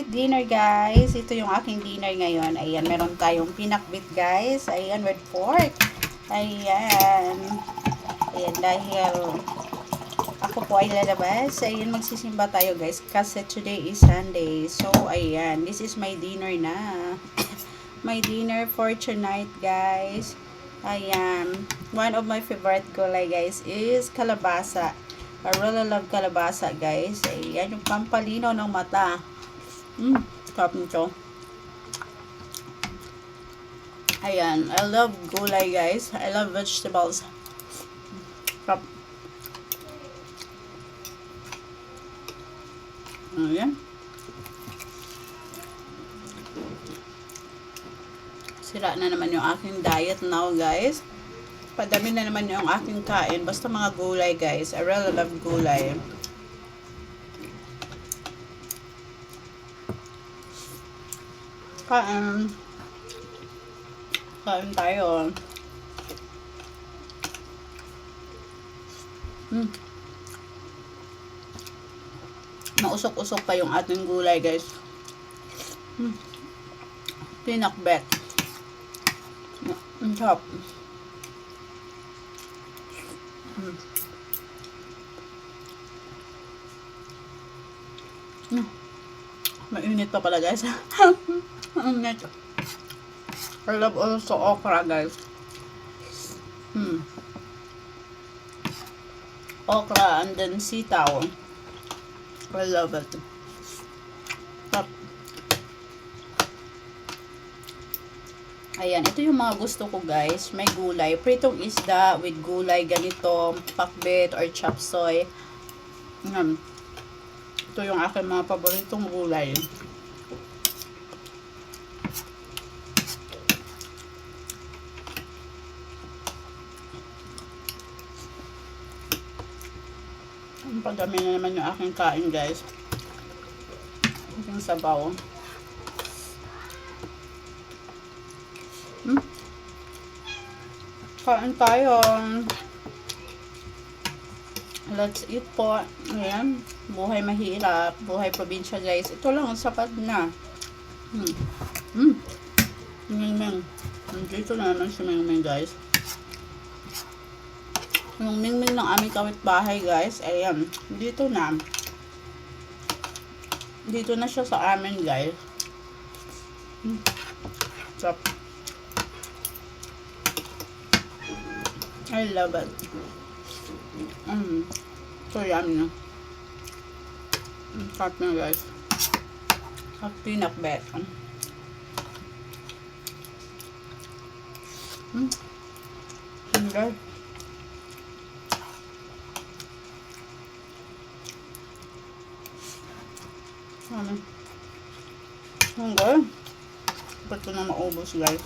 tonight dinner guys. Ito yung aking dinner ngayon. Ayan, meron tayong pinakbit guys. Ayan, with pork. Ayan. Ayan, dahil ako po ay lalabas. Ayan, magsisimba tayo guys. Kasi today is Sunday. So, ayan. This is my dinner na. My dinner for tonight guys. Ayan. One of my favorite gulay guys is kalabasa. I really love kalabasa guys. Ayan yung pampalino ng mata. Sarap nito. Ayan. I love gulay guys. I love vegetables. Sarap. Ayan. Sira na naman yung aking diet now guys. Padami na naman yung aking kain. Basta mga gulay guys. I really love gulay. Kain. Kain tayo. Mausok-usok pa yung ating gulay guys. Pinakbet. Ang sarap. Mainit pa pala guys. Mainit. I love also okra guys. Okra and then sitaw. I love it. Top. Ayan, ito yung mga gusto ko guys. May gulay. Pritong isda with gulay ganito, pakbet or chop suey. Ito yung aking mga paboritong gulay. Ang pagdami na naman yung aking kain guys. Aking sabaw. Kain tayo. Let's eat po. Ayan. Buhay mahirap. Buhay probinsya guys. Ito lang. Sapat na. Mingming. Dito na naman si Mingming guys. Yung Mingming ng aming kapitbahay guys. Ayan. Dito na. Dito na siya sa amin guys. Stop. I love it. So yummy na. Sarap na guys. At pinakbet. Okay. Okay. Ba't ko na maubos guys.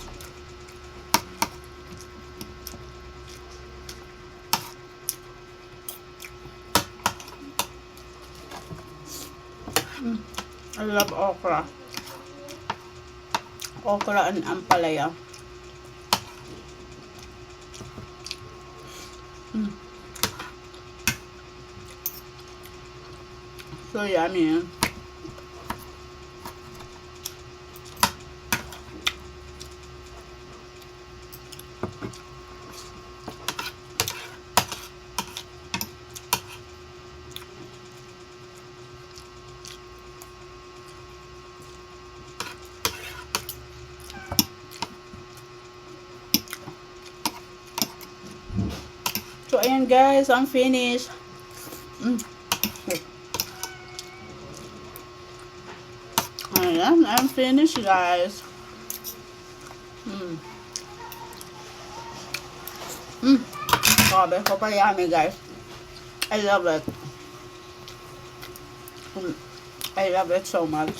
I love okra. Okra and ampalaya. So yummy. So, ayan guys, I'm finished. Ayan, I'm finished guys. Grabe, super yummy guys. I love it. I love it so much.